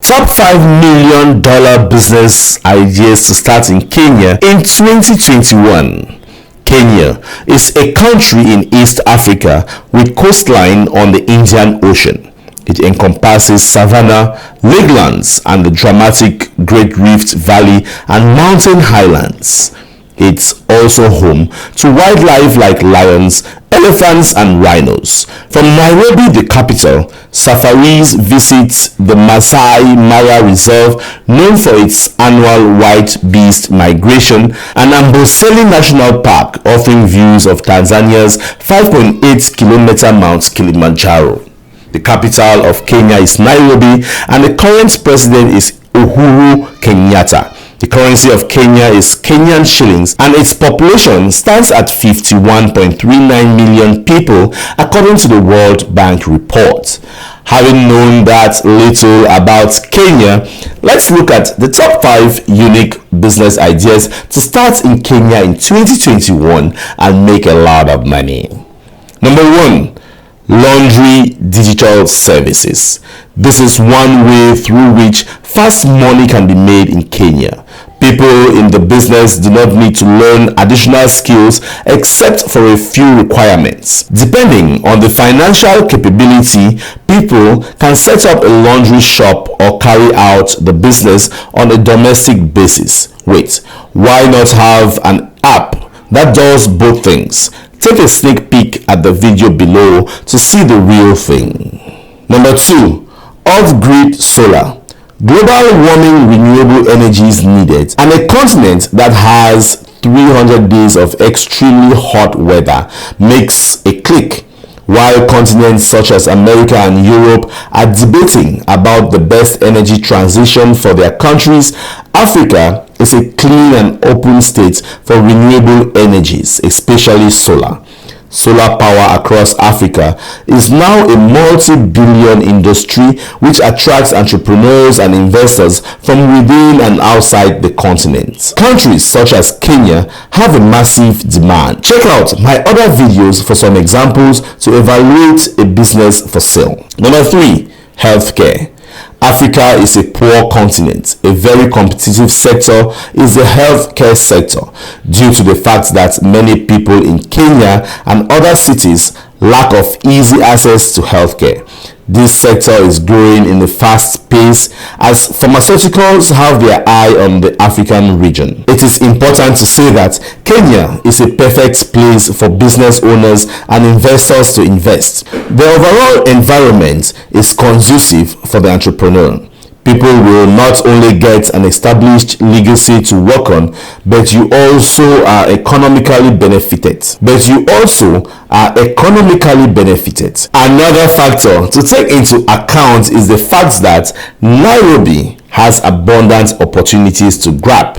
Top $5 million business ideas to start in Kenya in 2021. Kenya is a country in East Africa with coastline on the Indian Ocean. It encompasses savanna, lakelands, and the dramatic Great Rift Valley and mountain highlands. It's also home to wildlife like lions, elephants, and rhinos. From Nairobi, the capital, safaris visit the Masai Mara Reserve, known for its annual white beast migration, and Amboseli National Park, offering views of Tanzania's 5.8-kilometer Mount Kilimanjaro. The capital of Kenya is Nairobi, and the current president is Uhuru Kenyatta. The currency of Kenya is Kenyan shillings, and its population stands at 51.39 million people, according to the World Bank report. Having known that little about Kenya, let's look at the top 5 unique business ideas to start in Kenya in 2021 and make a lot of money. Number 1. Laundry digital services. This is one way through which fast money can be made in Kenya. People in the business do not need to learn additional skills except for a few requirements. Depending on the financial capability, people can set up a laundry shop or carry out the business on a domestic basis. Wait, why not have an app that does both things? Take a sneak peek at the video below to see the real thing. Number 2. Off-grid solar. Global warming renewable energy is needed, and a continent that has 300 days of extremely hot weather makes a click. While continents such as America and Europe are debating about the best energy transition for their countries, Africa is a clean and open state for renewable energies, especially solar. Solar power across Africa is now a multi-billion industry which attracts entrepreneurs and investors from within and outside the continent. Countries such as Kenya have a massive demand. Check out my other videos for some examples to evaluate a business for sale. Number 3. Healthcare. Africa is a poor continent. A very competitive sector is the healthcare sector, due to the fact that many people in Kenya and other cities lack of easy access to healthcare. This sector is growing in a fast pace as pharmaceuticals have their eye on the African region. It is important to say that Kenya is a perfect place for business owners and investors to invest. The overall environment is conducive for the entrepreneur. People will not only get an established legacy to work on, but you also are economically benefited. Another factor to take into account is the fact that Nairobi has abundant opportunities to grab.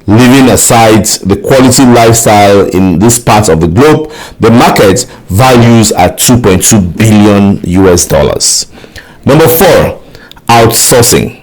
Leaving aside the quality lifestyle in this part of the globe, the market values at $2.2 billion. Number 4. Outsourcing.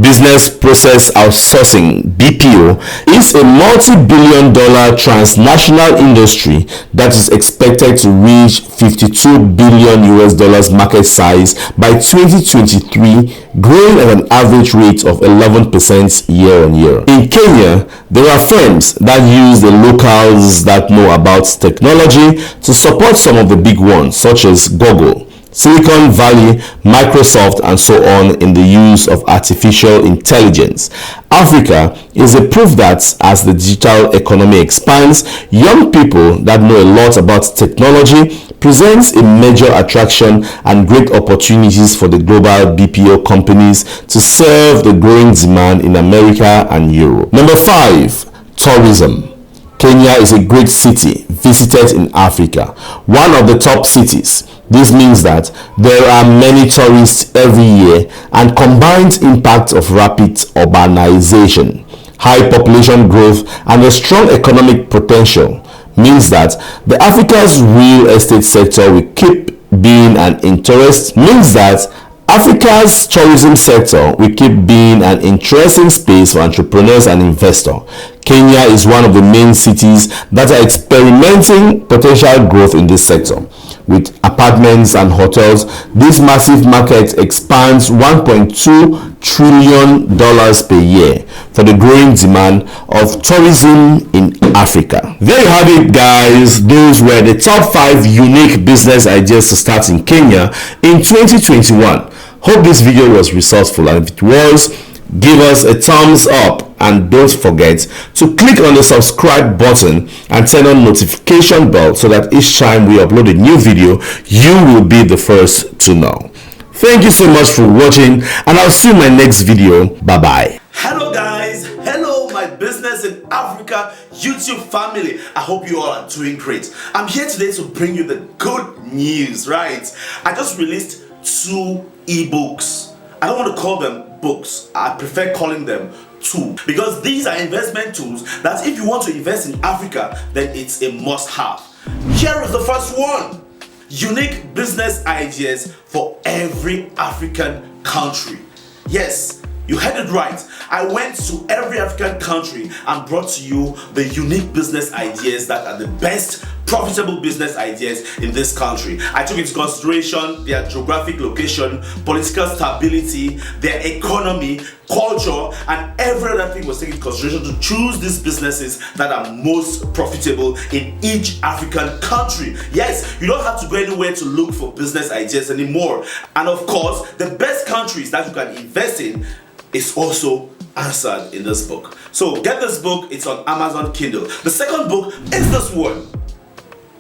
Business process outsourcing (BPO) is a multi-billion-dollar transnational industry that is expected to reach $52 billion market size by 2023, growing at an average rate of 11% year on year. In Kenya, there are firms that use the locals that know about technology to support some of the big ones such as Google, Silicon Valley, Microsoft, and so on in the use of artificial intelligence. Africa is a proof that as the digital economy expands, young people that know a lot about technology presents a major attraction and great opportunities for the global BPO companies to serve the growing demand in America and Europe. Number 5. Tourism. Kenya is a great city visited in Africa, one of the top cities. This means that there are many tourists every year, and combined impact of rapid urbanization, high population growth, and a strong economic potential means that the Africa's real estate sector will keep being an Africa's tourism sector will keep being an interesting space for entrepreneurs and investors. Kenya is one of the main cities that are experimenting potential growth in this sector. with apartments and hotels. This massive market expands $1.2 trillion per year for the growing demand of tourism in Africa. There you have it, guys. Those were the top 5 unique business ideas to start in Kenya in 2021. Hope this video was resourceful, and if it was, give us a thumbs up, and don't forget to click on the subscribe button and turn on notification bell so that each time we upload a new video you will be the first to know. Thank you so much for watching, and I'll see you in my next video. Bye bye. Hello guys, hello my Business in Africa YouTube family. I hope you all are doing great. I'm here today to bring you the good news, right? I just released 2 ebooks. I don't want to call them books. I prefer calling them tools, because these are investment tools that if you want to invest in Africa, then it's a must-have. Here is the first one. Unique business ideas for every African country. Yes, you heard it right. I went to every African country and brought to you the unique business ideas that are the best profitable business ideas in this country. I took into consideration their geographic location, political stability, their economy, culture, and every other thing was taken into consideration to choose these businesses that are most profitable in each African country. Yes, you don't have to go anywhere to look for business ideas anymore. And of course, the best countries that you can invest in is also answered in this book. So get this book, it's on Amazon Kindle. The second book is this one,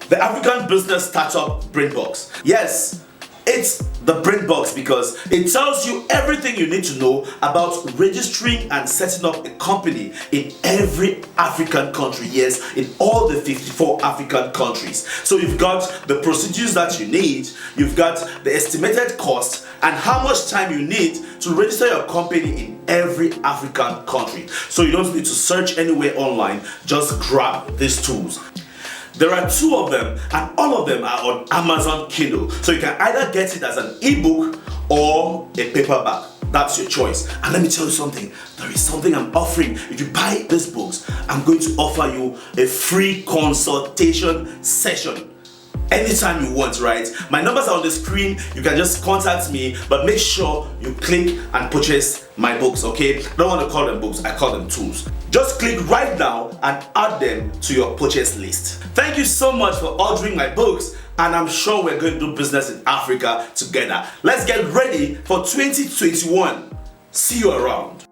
The African Business Startup BRAINBOX. Yes, it's the BRAINBOX because it tells you everything you need to know about registering and setting up a company in every African country. Yes, in all the 54 African countries. So you've got the procedures that you need, you've got the estimated cost, and how much time you need to register your company in every African country. So you don't need to search anywhere online, just grab these tools. There are 2 of them, and all of them are on Amazon Kindle. So you can either get it as an ebook or a paperback. That's your choice. And let me tell you something. There is something I'm offering. If you buy these books, I'm going to offer you a free consultation session. Anytime you want, right? My numbers are on the screen. You can just contact me, but make sure you click and purchase my books, okay? I don't want to call them books, I call them tools. Just click right now and add them to your purchase list. Thank you so much for ordering my books, and I'm sure we're going to do business in Africa together. Let's get ready for 2021. See you around.